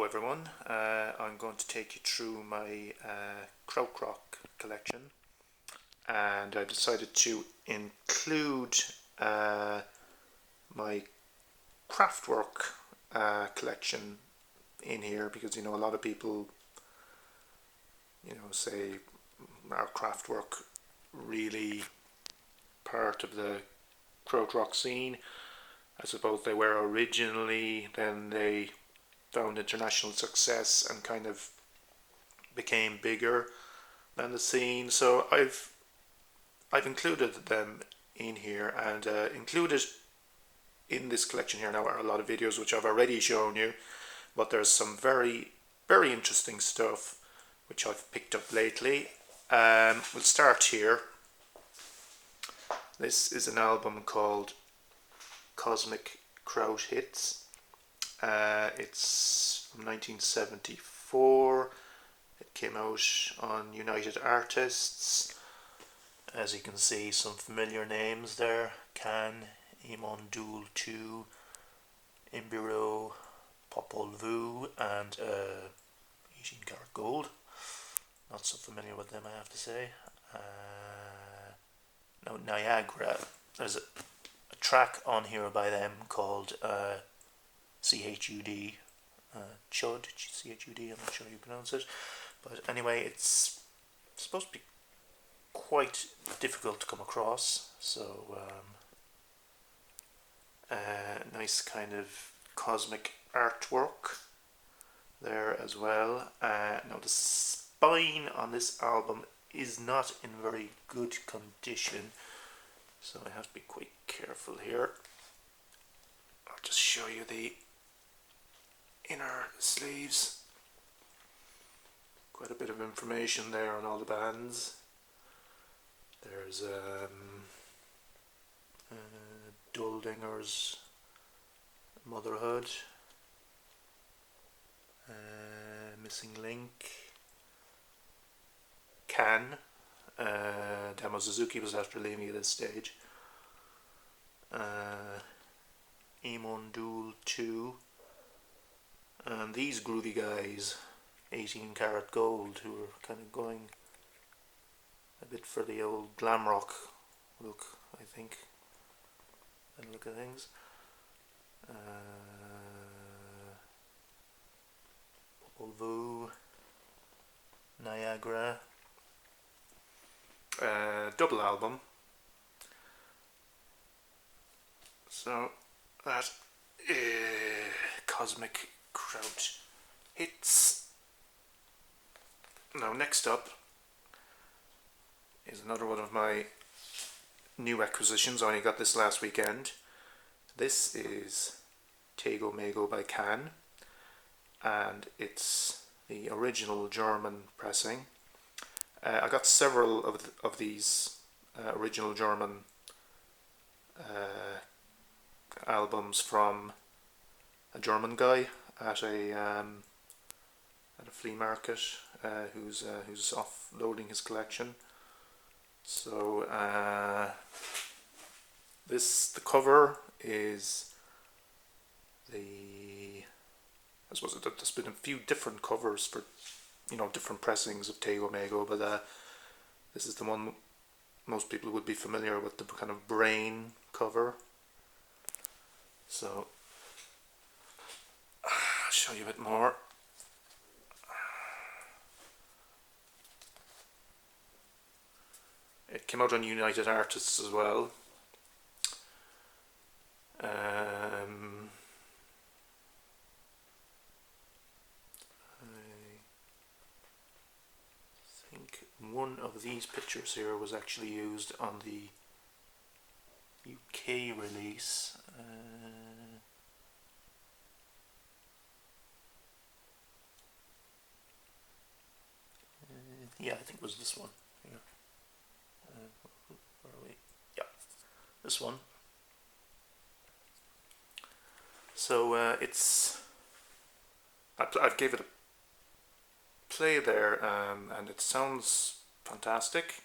everyone, I'm going to take you through my Krautrock collection, and I decided to include my Kraftwerk collection in here because a lot of people say, are Kraftwerk really part of the Krautrock scene? I suppose they were originally, then they found international success and kind of became bigger than the scene. So I've included them in here, and included in this collection here now are a lot of videos which I've already shown you, but there's some very interesting stuff which I've picked up lately. We'll start here. This is an album called Cosmic Kraut Hits. It's from 1974. It came out on United Artists. As you can see, some familiar names there: Can, Imon Dool 2, Imbiro, Popol Vuh, and 18 Karat Gold. Not so familiar with them, I have to say. No, Niagara. There's a track on here by them called CHUD, Chud, CHUD, I'm not sure how you pronounce it, but anyway, it's supposed to be quite difficult to come across, so nice kind of cosmic artwork there as well. Now the spine on this album is not in very good condition, so I have to be quite careful here. I'll just show you the inner sleeves. Quite a bit of information there on all the bands. There's Duldinger's Motherhood, Missing Link, Can. Damo Suzuki was after leaving at this stage. Imon Dool 2, and these groovy guys, 18 Karat Gold, who are kind of going a bit for the old glam rock look, I think, and look at things. Popol Vuh, Niagara, double album. So that Cosmic Kraut Hits. Now next up is another one of my new acquisitions. I only got this last weekend. This is Tego Mego by Can, and it's the original German pressing. I got several of these original German albums from a German guy at a flea market who's offloading his collection. So the cover is I suppose there's been a few different covers for different pressings of Tego Mego, but this is the one most people would be familiar with, the kind of brain cover. So I'll show you a bit more. It came out on United Artists as well. I think one of these pictures here was actually used on the UK release. Yeah, I think it was this one. Yeah. Where are we? Yeah, this one. So I've gave it a play there, and it sounds fantastic.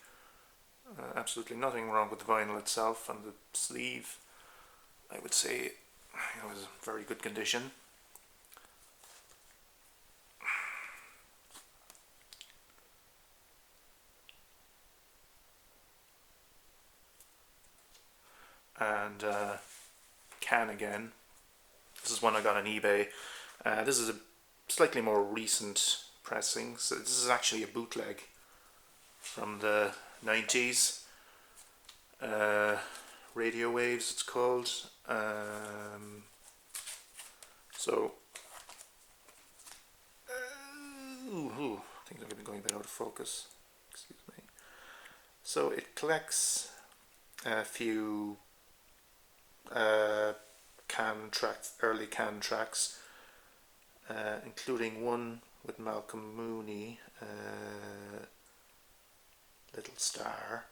Absolutely nothing wrong with the vinyl itself, and the sleeve, I would say, is in very good condition. and Can Again. This is one I got on eBay. This is a slightly more recent pressing, so this is actually a bootleg from the 90s. Radio Waves it's called. So things are going a bit out of focus, excuse me. So it collects a few Can tracks, early Can tracks, including one with Malcolm Mooney, Little Star.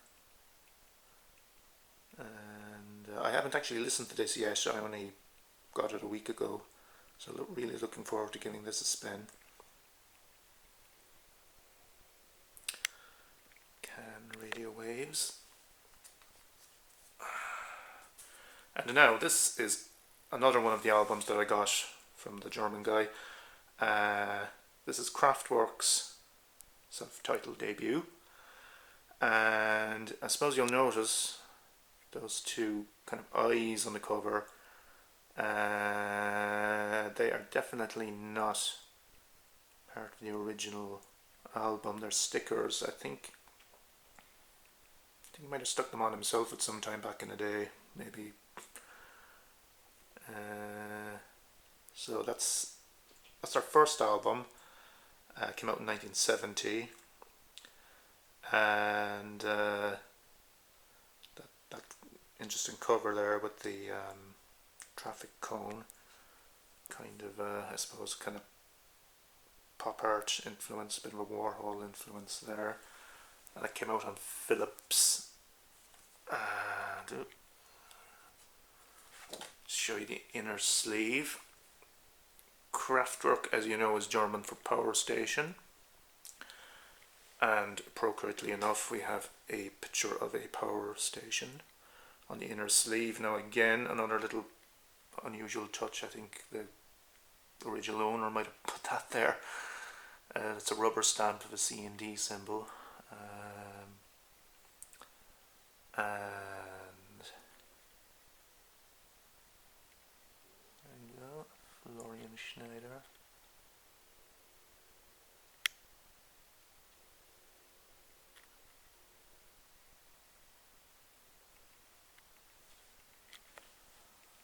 And I haven't actually listened to this yet, I only got it a week ago, so really looking forward to giving this a spin. Can Radio Waves. And now this is another one of the albums that I got from the German guy. This is Kraftwerk's self-titled debut, and I suppose you'll notice those two kind of eyes on the cover. They are definitely not part of the original album. They're stickers. I think he might have stuck them on himself at some time back in the day, maybe. So that's their first album. Came out in 1970, and that interesting cover there with the traffic cone, kind of I suppose kind of pop art influence, a bit of a Warhol influence there, and it came out on Philips. And show you the inner sleeve. Kraftwerk, as you know, is German for power station, and appropriately enough we have a picture of a power station on the inner sleeve. Now again, another little unusual touch. I think the original owner might have put that there. It's a rubber stamp of a C&D symbol, and there you go, Florian Schneider.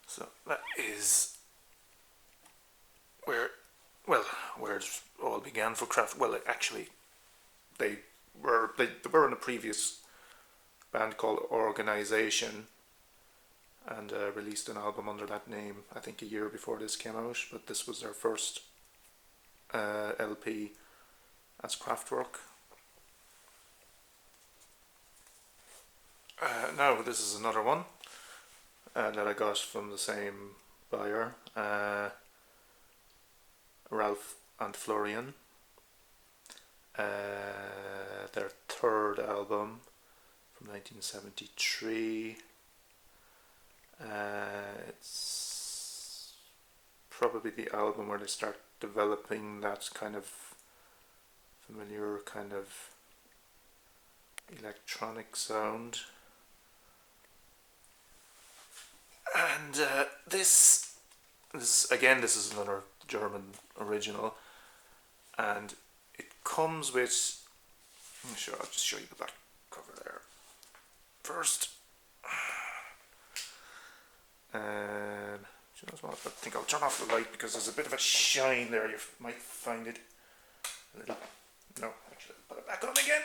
So that is where it all began for Kraft. Well, actually, they were in a previous band called Organization, and released an album under that name, I think a year before this came out, but this was their first LP as Kraftwerk. Now this is another one that I got from the same buyer, Ralph and Florian. Their third album from 1973. It's probably the album where they start developing that kind of familiar kind of electronic sound. And this is another German original, and it comes with, I'll just show you the back cover there first. I think I'll turn off the light because there's a bit of a shine there. You might find it a little. No, actually, put it back on again.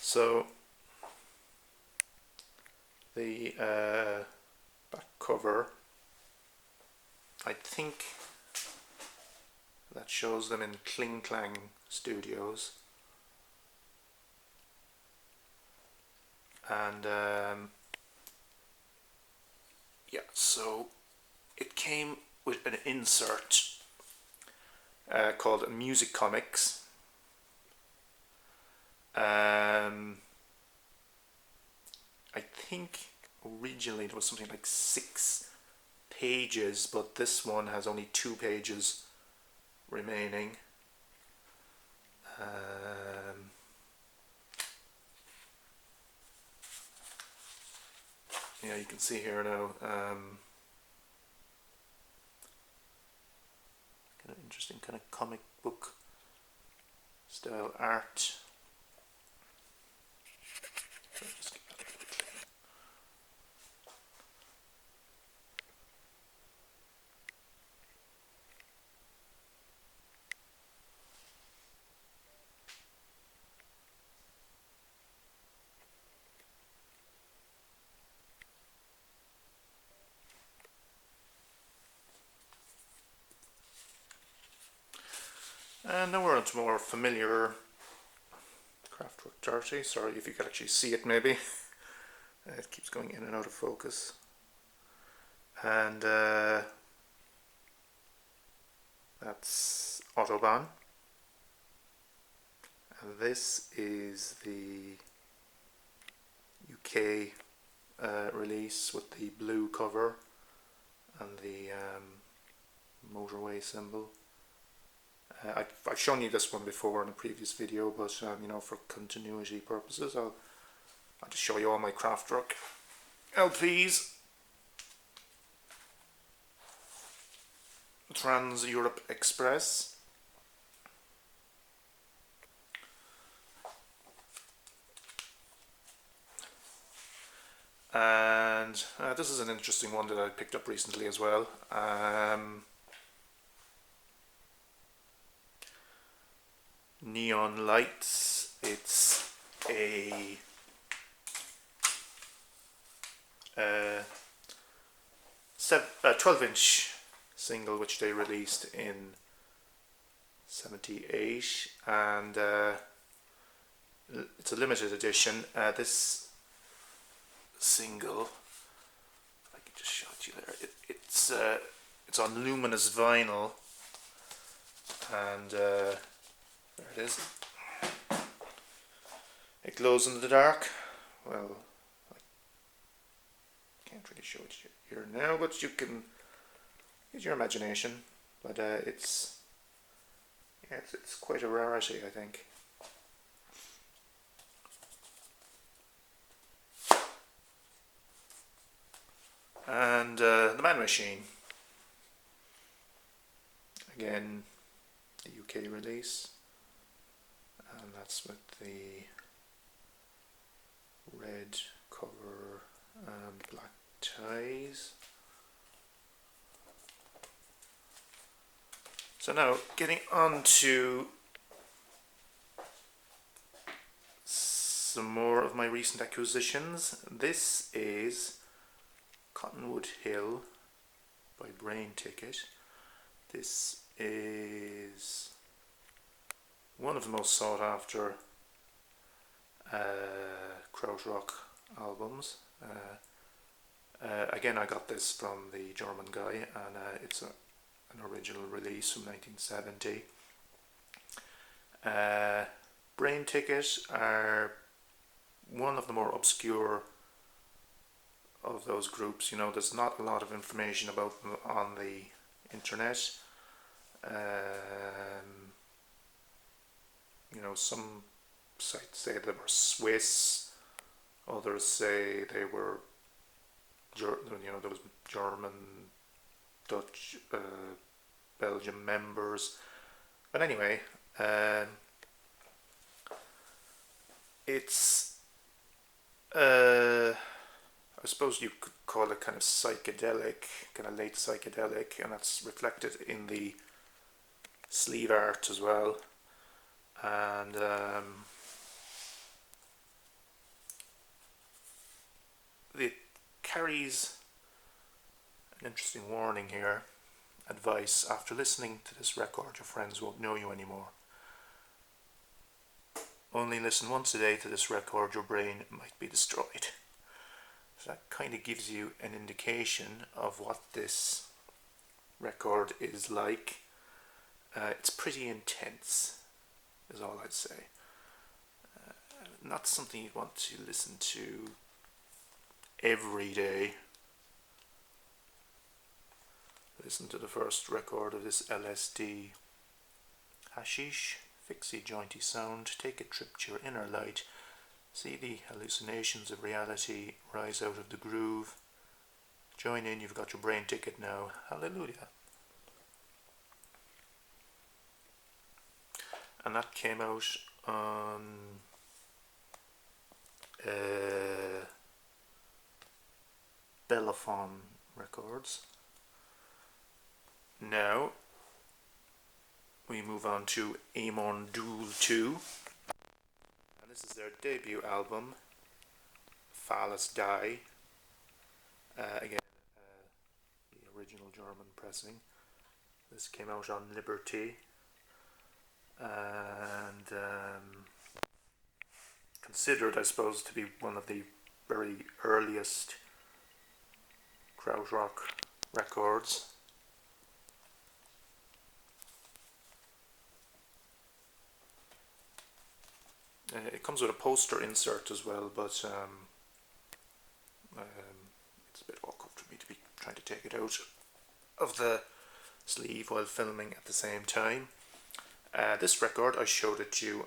So the back cover, I think that shows them in Kling Klang Studios, and yeah, so it came with an insert called Music Comics. I think originally it was something like 6 pages, but this one has only 2 pages remaining. yeah, you can see here now, kind of interesting kind of comic book style art. And now we're on to more familiar Kraftwerk 30. Sorry if you can actually see it maybe. It keeps going in and out of focus. And that's Autobahn. And this is the UK release with the blue cover and the motorway symbol. I've shown you this one before in a previous video, but you know, for continuity purposes, I'll just show you all my Krautrock LPs. Trans Europe Express. And this is an interesting one that I picked up recently as well. Neon Lights. It's a 12-inch single which they released in '78, and it's a limited edition. This single, I can just show it to you there. It's on luminous vinyl, and there it is. It glows in the dark. Well, I can't really show it here now, but you can use your imagination. But it's quite a rarity, I think. And the Man Machine, again, the UK release, and that's with the red cover and black ties. So now getting on to some more of my recent acquisitions. This is Cottonwood Hill by Brain Ticket. This is one of the most sought after Krautrock albums. Again, I got this from the German guy, and it's an original release from 1970. Brain Ticket are one of the more obscure of those groups. You know, there's not a lot of information about them on the internet. You know, some sites say they were Swiss, others say they were, you know, there was German, Dutch, Belgian members. But anyway, it's I suppose you could call it kind of psychedelic, kind of late psychedelic, and that's reflected in the sleeve art as well. And it carries an interesting warning here. Advice: after listening to this record, your friends won't know you anymore. Only listen once a day to this record, your brain might be destroyed. So that kind of gives you an indication of what this record is like. It's pretty intense, is all I'd say. Not something you'd want to listen to every day. Listen to the first record of this LSD. Hashish, fixie jointy sound, take a trip to your inner light, See the hallucinations of reality rise out of the groove. Join in, you've got your brain ticket now. Hallelujah. And that came out on Bellaphon Records. Now we move on to Amon Duel 2, and this is their debut album, Phallus Die. Again, the original German pressing. This came out on Liberty, and considered, I suppose, to be one of the very earliest Krautrock records. It comes with a poster insert as well, but it's a bit awkward for me to be trying to take it out of the sleeve while filming at the same time. This record, I showed it to you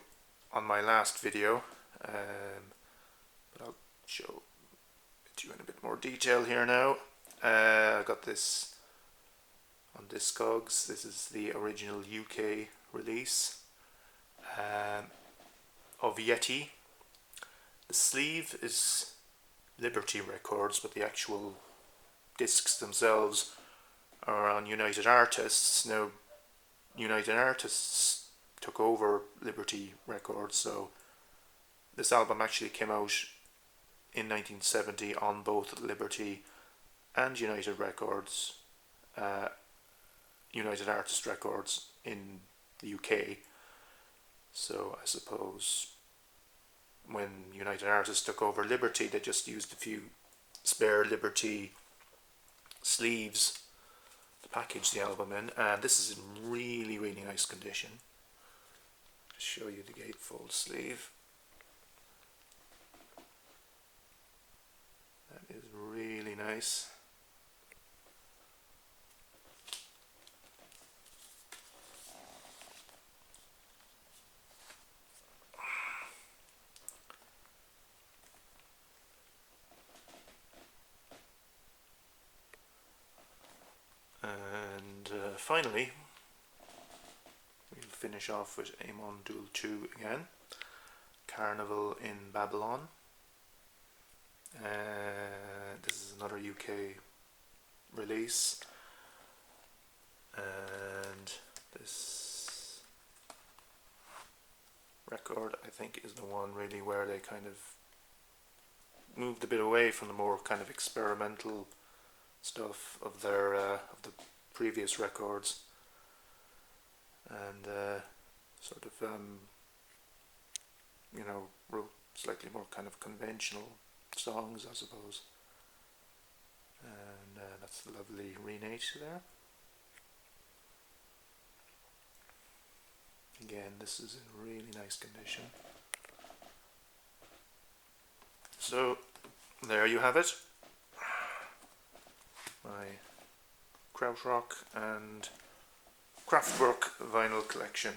on my last video, but I'll show it to you in a bit more detail here now. I got this on Discogs. This is the original UK release of Yeti. The sleeve is Liberty Records, but the actual discs themselves are on United Artists. Now, United Artists took over Liberty Records, so this album actually came out in 1970 on both Liberty and United Records, United Artists Records in the UK. So I suppose when United Artists took over Liberty, they just used a few spare Liberty sleeves to package the album in, and this is in really, really nice condition. Just show you the gatefold sleeve. That is really nice. And finally, we'll finish off with Amon Duel 2 again, Carnival in Babylon. This is another UK release, and this record, I think, is the one really where they kind of moved a bit away from the more kind of experimental stuff of their of the previous records, and sort of wrote slightly more kind of conventional songs, I suppose. And that's the lovely Renate there. Again, this is in really nice condition. So there you have it, my Krautrock and Kraftwerk vinyl collection.